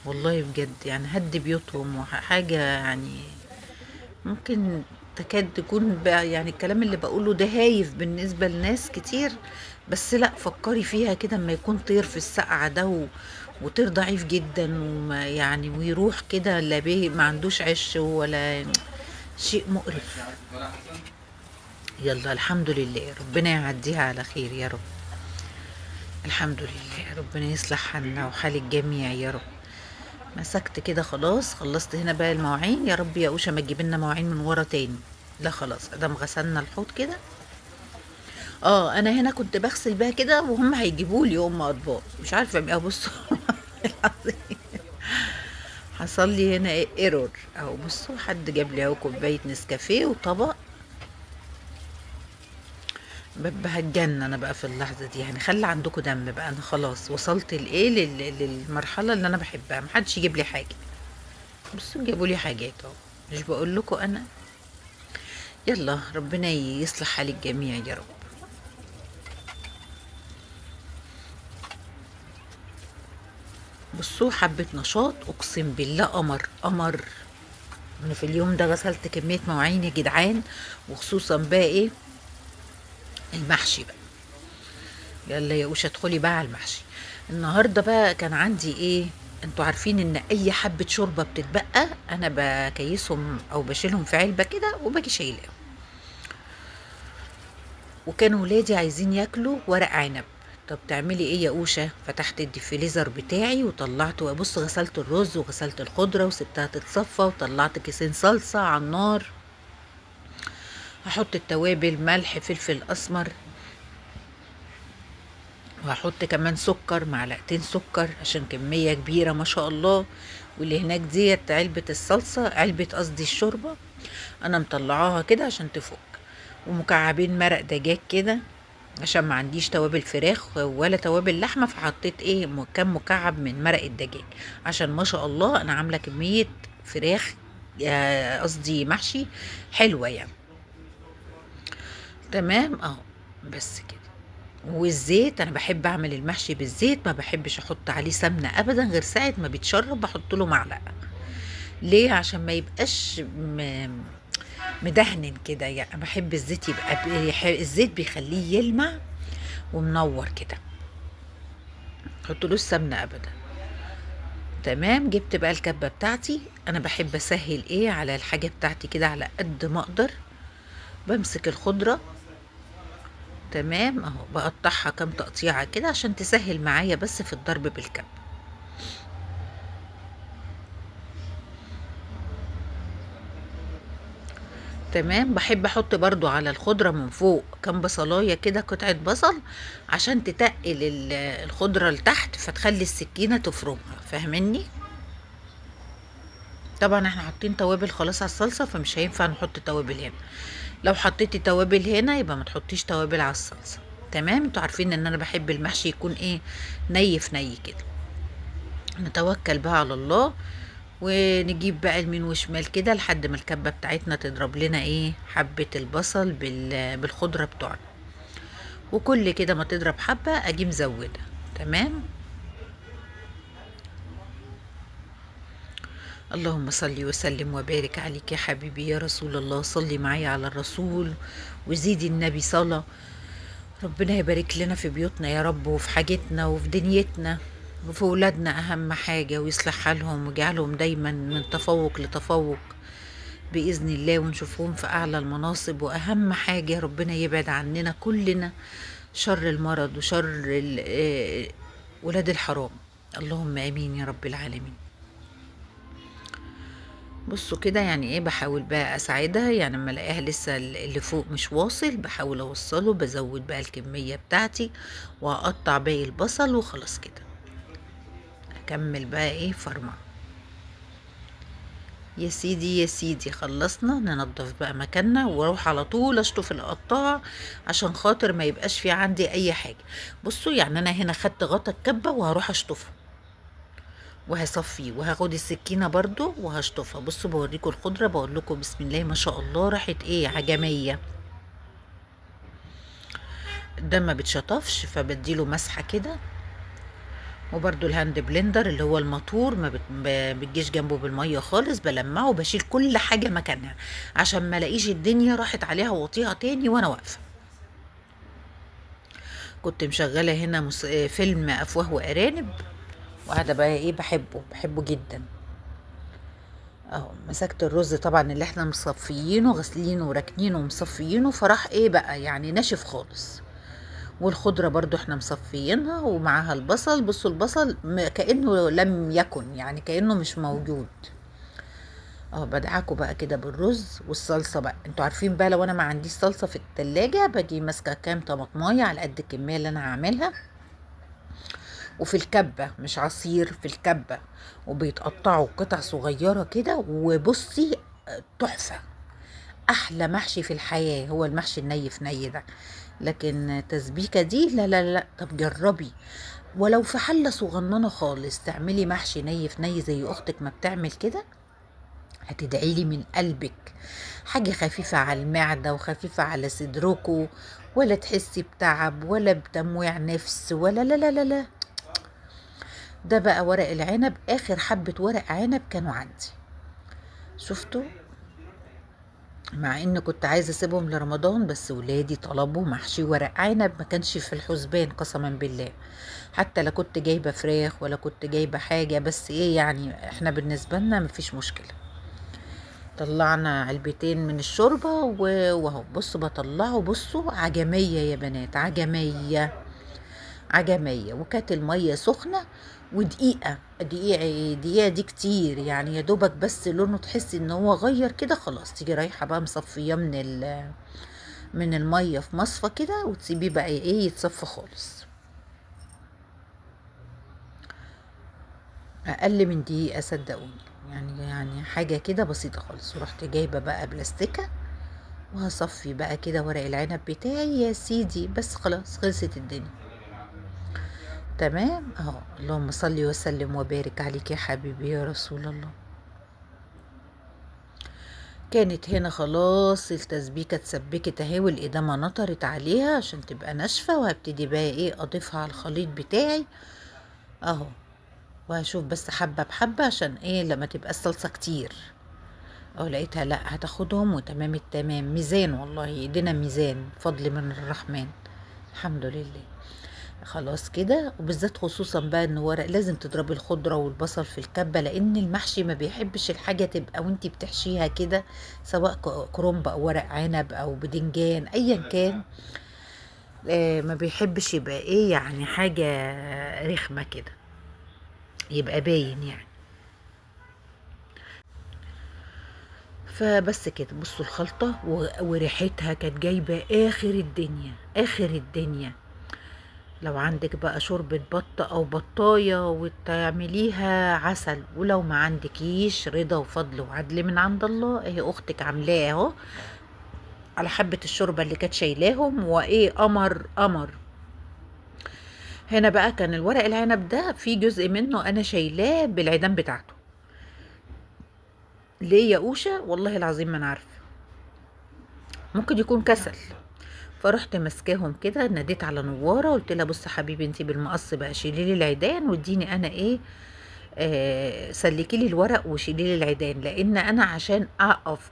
والله بجد يعني. هد بيوتهم وحاجة يعني ممكن تكاد تكون بقى يعني الكلام اللي بقوله ده هايف بالنسبة لناس كتير، بس لا فكري فيها كده، اما يكون طير في السقعة ده وطير ضعيف جدا وما يعني ويروح كده لا بيه ما عندوش عش ولا شيء مقرف. يلا الحمد لله، ربنا يعديها على خير يا رب. الحمد لله، ربنا يصلح حالنا وحال الجميع يا رب. مسكت كده خلاص، خلصت هنا بقى المواعين. يا رب يا اوشا ما تجيب لنا مواعين من ورا تاني. لا خلاص ادام غسلنا الحوض كده. انا هنا كنت بغسل بقى كده وهم هيجيبوا لي اطباق مش عارفه بقى. بصوا حصل لي هنا ايرور اهو. بصوا حد جاب لي اهو كوبايه نسكافيه وطبق. هتجنن انا بقى في اللحظه دي يعني. خلي عندكم دم بقى، انا خلاص وصلت لايه للمرحله اللي انا بحبها. محدش يجيب لي حاجه. بصوا جابوا لي حاجات اهو، مش بقول لكم انا. يلا ربنا يصلح حال الجميع يا رب. بصوا حبه نشاط اقسم بالله. قمر قمر. انا في اليوم ده غسلت كميه مواعين يا جدعان، وخصوصا بقى ايه المحشي بقى. يلا يا اوشا ادخلي بقى على المحشي. النهارده بقى كان عندي ايه؟ انتوا عارفين ان اي حبه شوربه بتتبقى انا بكيسهم او بشيلهم في علبه كده وباجي شايلاهم. وكان ولادي عايزين ياكلوا ورق عنب. طب تعملي ايه يا اوشا؟ فتحت الديفريزر بتاعي وطلعت، وابص غسلت الرز وغسلت الخضره وسبتها تتصفى، وطلعت كيسين صلصه على النار. هحط التوابل ملح فلفل اسمر، وهحط كمان سكر، معلقتين سكر عشان كمية كبيرة ما شاء الله. واللي هناك ديت علبة الصلصة، علبة قصدي الشوربة، انا مطلعاها كده عشان تفك. ومكعبين مرق دجاج كده عشان ما عنديش توابل فراخ ولا توابل لحمه، فحطيت ايه كام مكعب من مرق الدجاج، عشان ما شاء الله انا عامله كميه فراخ، قصدي محشي حلوه يعني. تمام اهو، بس كده. والزيت انا بحب اعمل المحشي بالزيت، ما بحبش احط عليه سمنه ابدا، غير ساعه ما بيتشرب بحط له معلقه. ليه؟ عشان ما يبقاش مدهن كده يعني. بحب الزيت يبقى الزيت بيخليه يلمع ومنور كده، حطلوش سمنه ابدا. تمام. جبت بقى الكبه بتاعتي، انا بحب اسهل ايه على الحاجه بتاعتي كده على قد ما اقدر. بمسك الخضره، تمام اهو، بقطعها كام تقطيعه كده عشان تسهل معايا بس في الضرب بالكب. تمام. بحب احط برضو على الخضره من فوق كام بصلايه كده، قطعه بصل، عشان تتقل الخضره لتحت، فتخلي السكينه تفرمها. فاهمني؟ طبعا احنا حاطين توابل خلاص على الصلصه، فمش هينفع نحط توابل هنا. لو حطيتي توابل هنا يبقى ما تحطيش توابل على الصلصه. تمام. انتوا عارفين ان انا بحب المحشي يكون ايه، ني في ني كده. نتوكل بقى على الله، ونجيب بقى يمين وشمال كده لحد ما الكبه بتاعتنا تضرب لنا ايه حبه البصل بالخضره بتوعنا. وكل كده ما تضرب حبه اجي مزوده. تمام. اللهم صل وسلم وبارك عليك يا حبيبي يا رسول الله. صلي معايا على الرسول وزيدي النبي صلاة. ربنا يبارك لنا في بيوتنا يا رب، وفي حاجتنا وفي دنيتنا وفي ولادنا أهم حاجة، ويصلح حالهم ويجعلهم دايما من تفوق لتفوق بإذن الله، ونشوفهم في أعلى المناصب. وأهم حاجة ربنا يبعد عننا كلنا شر المرض وشر ولاد الحرام. اللهم آمين يا رب العالمين. بصوا كده يعني ايه، بحاول بقى اساعدها يعني. اما الاقيها لسه اللي فوق مش واصل بحاول اوصله، بزود بقى الكمية بتاعتي واقطع باقي البصل وخلاص كده. اكمل بقى ايه فرمة. يا سيدي يا سيدي خلصنا. ننضف بقى مكاننا واروح على طول اشطف القطاع عشان خاطر ما يبقاش في عندي اي حاجة. بصوا يعني انا هنا خدت غطا الكبة وهروح اشطفه وهصفيه، وهاخد السكينه برضو وهشطفها. بصوا بوريكم الخضره، بقول لكم بسم الله ما شاء الله راحت ايه عجميه. ده ما بتشطفش فبديله مسحه كده. وبرضو الهاند بلندر اللي هو الماتور ما بتجيش جنبه بالميه خالص، بلمعه وبشيل كل حاجه مكانها عشان ما الاقيش الدنيا راحت عليها واطيها تاني وانا واقفه. كنت مشغله هنا فيلم افواه وارانب، وقاعده بقى ايه بحبه جدا اهو. مسكت الرز طبعا اللي احنا مصفيينه غسلينه وراكنينه ومصفيينه، فراح ايه بقى يعني ناشف خالص. والخضرة برضو احنا مصفيينها ومعاها البصل. بصوا البصل كأنه لم يكن يعني، كأنه مش موجود اهو. بدعكوا بقى كده بالرز والصلصة بقى. انتوا عارفين بقى لو انا ما عنديش صلصة في التلاجة باجي ماسكة كام طماطمايه على قد الكمية اللي انا هعملها، وفي الكبة مش عصير، في الكبة، وبيتقطعوا قطع صغيرة كده. وبصي تحفة، أحلى محشي في الحياة هو المحشي الني في ني ده. لكن تسبيكة دي لا لا لا. طب جربي ولو في حلة صغننة خالص تعملي محشي ني في ني زي أختك ما بتعمل كده، هتدعيلي من قلبك. حاجة خفيفة على المعدة وخفيفة على صدركوا، ولا تحسي بتعب ولا بتمويع نفس ولا لا لا لا لا. ده بقى ورق العنب، اخر حبة ورق عنب كانوا عندي شفتوا، مع ان كنت عايزة اسيبهم لرمضان بس ولادي طلبوا محشي ورق عنب، ما كانش في الحسبان قسما بالله. حتى لا كنت جايبة فراخ ولا كنت جايبة حاجة، بس ايه يعني احنا بالنسبة لنا مفيش مشكلة. طلعنا علبتين من الشوربة وهو بصوا بطلعه. بصوا عجمية يا بنات، عجمية عجمية. وكانت المية سخنة ودقيقة دقيقة دي كتير يعني، يا دوبك بس لونه تحسي ان هو غير كده خلاص، تيجي رايحة بقى مصفية من المية في مصفى كده، وتسيبيه بقى ايه يتصفى خالص. اقل من دقيقة صدقوني يعني حاجة كده بسيطة خالص. ورحت جايبة بقى بلاستيكة وهصفي بقى كده ورق العنب بتاعي يا سيدي. بس خلاص خلصت الدنيا. تمام اهو. اللهم صل وسلم وبارك عليك يا حبيبي يا رسول الله. كانت هنا خلاص التسبيكة اتسبكت اهي، والإدامة نطرت عليها عشان تبقى ناشفة، وهبتدي بقى ايه اضيفها على الخليط بتاعي اهو. وهشوف بس حبة بحبة عشان ايه لما تبقى الصلصة كتير. اه لقيتها لا هتاخدهم وتمام التمام. ميزان والله، ايدينا ميزان، فضل من الرحمن، الحمد لله. خلاص كده. وبالذات خصوصا بقى ان ورق لازم تضربي الخضره والبصل في الكبه، لان المحشي ما بيحبش الحاجه تبقى وانتي بتحشيها كده، سواء كرنب او ورق عنب او بدنجان ايا كان. ما بيحبش يبقى ايه يعني حاجه رخمه كده، يبقى باين يعني. فبس كده. بصوا الخلطه وريحتها كانت جايبه اخر الدنيا اخر الدنيا. لو عندك بقى شوربة بط او بطاية وتعمليها عسل، ولو ما عندكيش رضا وفضل وعدل من عند الله. اهي اختك عاملاه اهو على حبة الشوربة اللي كانت شايلاهم، وايه قمر قمر. هنا بقى كان الورق العنب ده في جزء منه انا شايلاه بالعيدان بتاعته. ليه يا اوشا؟ والله العظيم ما انا عارفه، ممكن يكون كسل. فرحت ماسكاهم كده، ناديت على نواره قلت لها بصي حبيبي انتي بالمقص بقى شيلي لي العيدان واديني انا ايه سلكي لي الورق وشيلي لي العيدان، لان انا عشان اقف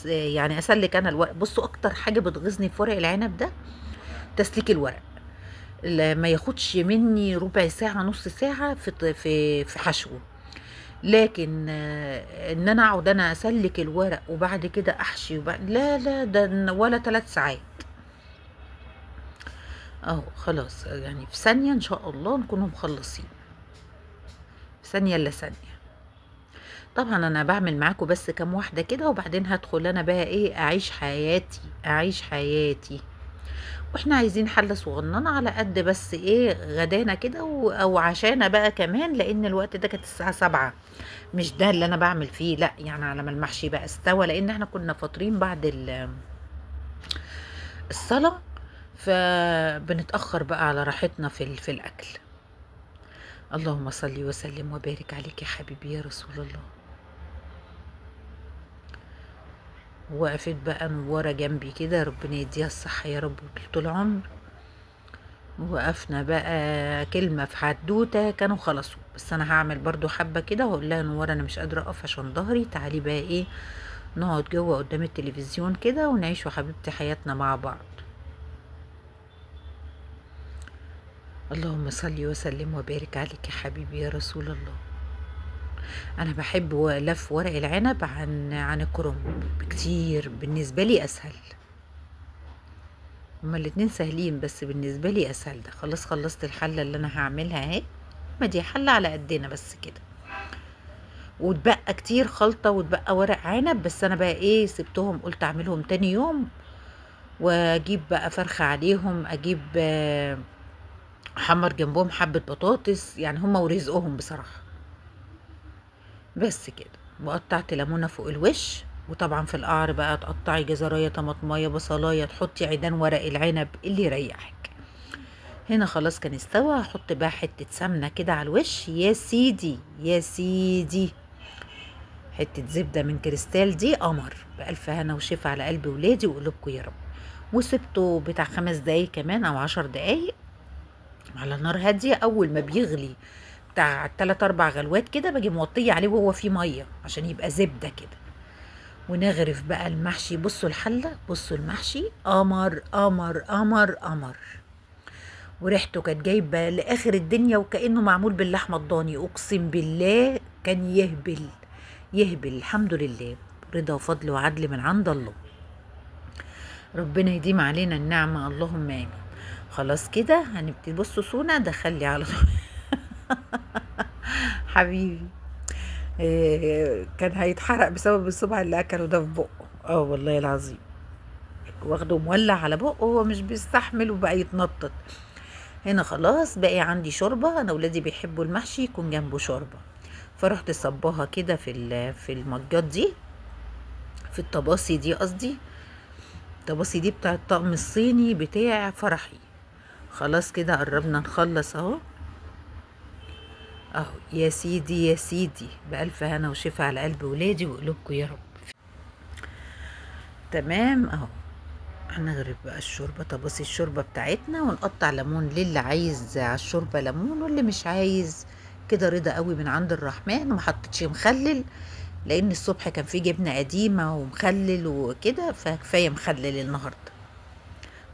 يعني اسلك انا الورق. بصوا اكتر حاجه بتغيظني في ورق العنب ده تسليك الورق. ما ياخدش مني ربع ساعه نص ساعه في حشوه، لكن ان انا اقعد انا اسلك الورق وبعد كده احشي لا لا ده ولا 3 ساعات اهو. خلاص يعني في ثانيه ان شاء الله نكونوا مخلصين، في ثانيه الا ثانيه. طبعا انا بعمل معاكم بس كام واحده كده، وبعدين هدخل انا بقى ايه اعيش حياتي اعيش حياتي. واحنا عايزين حله صغننه على قد بس ايه غدانا كده او عشانا بقى كمان، لان الوقت ده كانت الساعه 7. مش ده اللي انا بعمل فيه لا، يعني على ما المحشي بقى استوى، لان احنا كنا فاطرين بعد الصلاه، فبنتاخر بقى على راحتنا في الاكل. اللهم صل وسلم وبارك عليك يا حبيبي يا رسول الله. وقفت بقى نوارة جنبي كده، ربنا يديها الصحة يا رب طول العمر. وقفنا بقى كلمة في حدوتة كانوا خلصوا، بس انا هعمل برضو حبة كده وهقول لها نوارة انا مش قادرة اقف عشان ظهري، تعالي بقى ايه نقعد جوه قدام التلفزيون كده ونعيشوا حبيبتي حياتنا مع بعض. اللهم صل وسلم وبارك عليك يا حبيبي يا رسول الله. انا بحب لف ورق العنب عن الكرنب بكتير، بالنسبه لي اسهل. هما الاتنين سهلين بس بالنسبه لي اسهل. ده خلاص خلصت الحله اللي انا هعملها اهي، ما دي حله على قدنا بس كده. واتبقى كتير خلطه واتبقى ورق عنب، بس انا بقى ايه سبتهم قلت اعملهم تاني يوم، واجيب بقى فرخه عليهم، اجيب احمر جنبهم حبه بطاطس، يعني هما ورزقهم بصراحه. بس كده. وقطعت ليمونه فوق الوش، وطبعا في القعر بقى تقطعي جزرايه طماطمايه بصلايه، تحطي عيدان ورق العنب اللي يريحك. هنا خلاص كان استوى. هحط بقى حته سمنه كده على الوش يا سيدي يا سيدي، حته زبده من كريستال دي قمر، بألف هنا وشفا على قلب ولادي وقلوبكم يا رب. وسبته بتاع 5 دقايق كمان او 10 دقايق على نار هاديه. اول ما بيغلي بتاع 3-4 غلوات كده باجي موطيه عليه وهو فيه ميه عشان يبقى زبده كده، ونغرف بقى المحشي. بصوا الحله، بصوا المحشي قمر قمر قمر قمر، وريحته كانت جايبه لاخر الدنيا، وكانه معمول باللحمه الضاني. اقسم بالله كان يهبل يهبل. الحمد لله، رضا وفضل وعدل من عند الله. ربنا يديم علينا النعمه، اللهم امين. خلاص كده هنبتدي. بصوا سونا دخلي على طول حبيبي كان هيتحرق بسبب الصبع اللي اكله ده في بقه. والله العظيم واخده مولع على بقه، هو مش بيستحمل وبقى يتنطط. هنا خلاص بقى عندي شوربه، انا ولادي بيحبوا المحشي يكون جنبه شوربه، فرحت صباها كده في المجات دي، في الطباصي دي قصدي، طب بصي دي بتاع الطقم الصيني بتاع فرحي. خلاص كده قربنا نخلص اهو. اهو يا سيدي يا سيدي، بألف هنا وشفا على قلب ولادي وقلوبكم يا رب. تمام اهو. هنغرف بقى الشوربه. طب بصي الشوربه بتاعتنا، ونقطع ليمون للي عايز على الشوربه ليمون، واللي مش عايز كده رضا قوي من عند الرحمن. وما حطيتش مخلل لان الصبح كان في جبنه قديمه ومخلل وكده، فكفايه مخلل النهارده.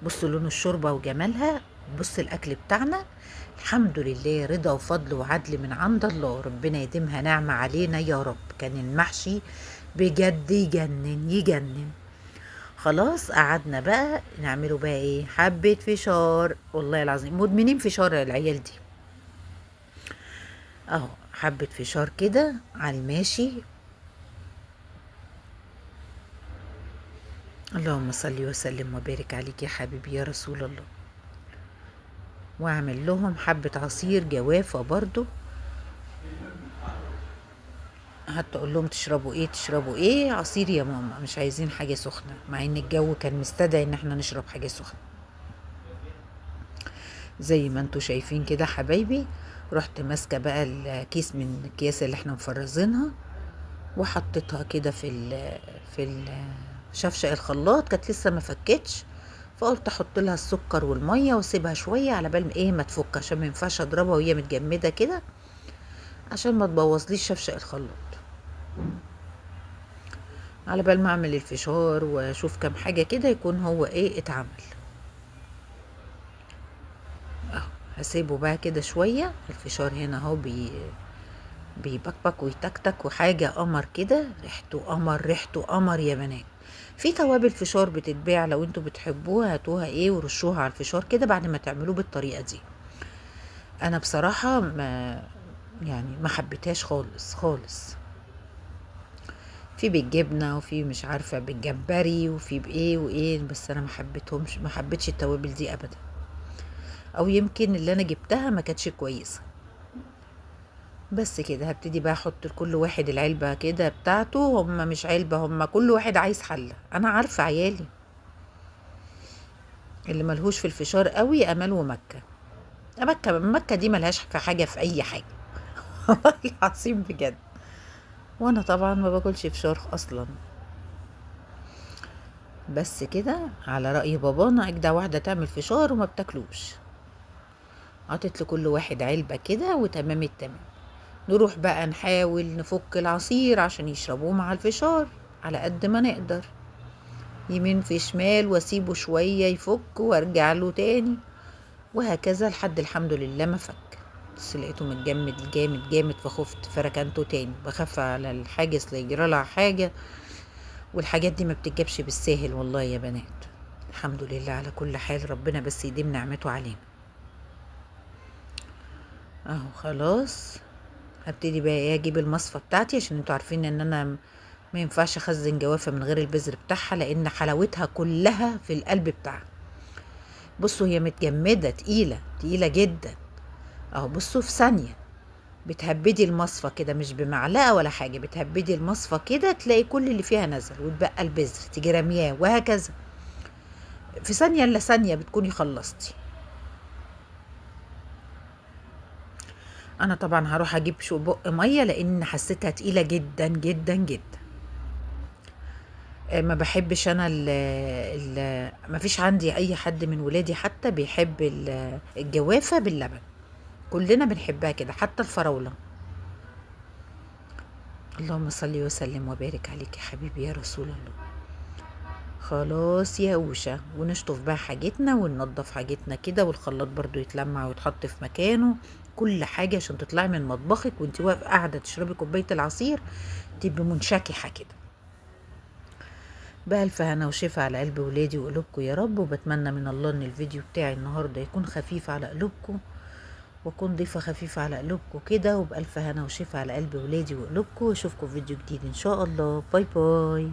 بصوا لون الشوربه وجمالها. بص الاكل بتاعنا الحمد لله رضا وفضل وعدل من عند الله، ربنا يديمها نعمه علينا يا رب. كان المحشي بجد يجنن يجنن. خلاص قعدنا بقى نعمله بقى ايه، حبة فشار. والله العظيم مدمنين فشار العيال دي. اهو حبة فشار كده على الماشي. اللهم صل وسلم وبارك عليك يا حبيبي يا رسول الله. واعمل لهم حبة عصير جوافة برضو. حتى اقول لهم تشربوا ايه تشربوا ايه، عصير يا ماما، مش عايزين حاجة سخنة، مع ان الجو كان مستدعي ان احنا نشرب حاجة سخنة. زي ما انتوا شايفين كده حبايبي. رحت ماسكة بقى الكيس من الأكياس اللي احنا مفرزينها، وحطيتها كده في شفشق الخلاط. كانت لسه ما فكتش، فقلت احط لها السكر والميه واسيبها شويه على بال ما ايه ما تفك، عشان ما ينفعش اضربها وهي متجمده كده، عشان ما تبوظليش شفشق الخلاط. على بال ما اعمل الفشار واشوف كام حاجه كده يكون هو ايه اتعمل. اهو هسيبه بقى كده شويه. الفشار هنا اهو بيبكبك ويتكتك، وحاجه قمر كده، ريحته قمر ريحته قمر يا بنات. في توابل فشار بتتباع، لو انتوا بتحبوها هاتوها ايه ورشوها على الفشار كده بعد ما تعملوه بالطريقه دي. انا بصراحه ما حبيتهاش خالص خالص. في بالجبنه وفي مش عارفه بالجمبري وفي بايه وايه، بس انا ما حبيتش التوابل دي ابدا، او يمكن اللي انا جبتها ما كانتش كويسه. بس كده هبتدي بقى احط لكل واحد العلبه كده بتاعته. هم مش علبه، هم كل واحد عايز حله. انا عارفه عيالي اللي ملهوش في الفشار قوي امل ومكه. مكه دي ملهاش في حاجه في اي حاجه والله العظيم بجد. وانا طبعا ما باكلش فشار اصلا. بس كده على رأي بابانا اجدع واحده تعمل فشار وما بتاكلوش. عطيت لكل واحد علبه كده وتمام التمام. نروح بقى نحاول نفك العصير عشان يشربوه مع الفشار على قد ما نقدر، يمين في شمال، واسيبه شويه يفك وارجع له تاني، وهكذا لحد الحمد لله ما فك. بس لقيته متجمد جامد جامد، فخفت فركنته تاني. بخاف على الحاجز لا يجرى لها حاجه، والحاجات دي ما بتتجابش بالساهل والله يا بنات. الحمد لله على كل حال، ربنا بس يديم نعمته علينا. اهو خلاص هبتدي بقى ايه اجيب المصفى بتاعتي، عشان انتوا عارفين ان انا ما ينفعش اخزن جوافه من غير البذر بتاعها، لان حلاوتها كلها في القلب بتاعها. بصوا هي متجمده تقيله تقيله جدا اهو. بصوا في ثانيه بتهبدي المصفى كده، مش بمعلقه ولا حاجه، بتهبدي المصفى كده تلاقي كل اللي فيها نزل، وتبقى البذر تيجي رمياه، وهكذا في ثانيه الا ثانيه بتكوني خلصتي. انا طبعا هروح اجيب شو بق ميه لان حسيتها تقيله جدا جدا جدا. ما بحبش انا ما فيش عندي اي حد من ولادي حتى بيحب الجوافه باللبن. كلنا بنحبها كده، حتى الفراوله. اللهم صل وسلم وبارك عليك يا حبيبي يا رسول الله. خلاص يا اوشا، ونشطف بقى حاجتنا وننضف حاجتنا كده، والخلاط برضو يتلمع ويتحط في مكانه، كل حاجه عشان تطلعي من مطبخك وانت واقفه قاعده تشربي كوبايه العصير تبقي منشكحه كده. بألف هنا وشفا على قلب ولادي وقلوبكم يا رب. وبتمنى من الله ان الفيديو بتاعي النهارده يكون خفيف على قلوبكم، واكون ضيفه خفيفه على قلوبكم كده. وبألف هنا وشفا على قلب ولادي وقلوبكم. واشوفكم في فيديو جديد ان شاء الله. باي باي.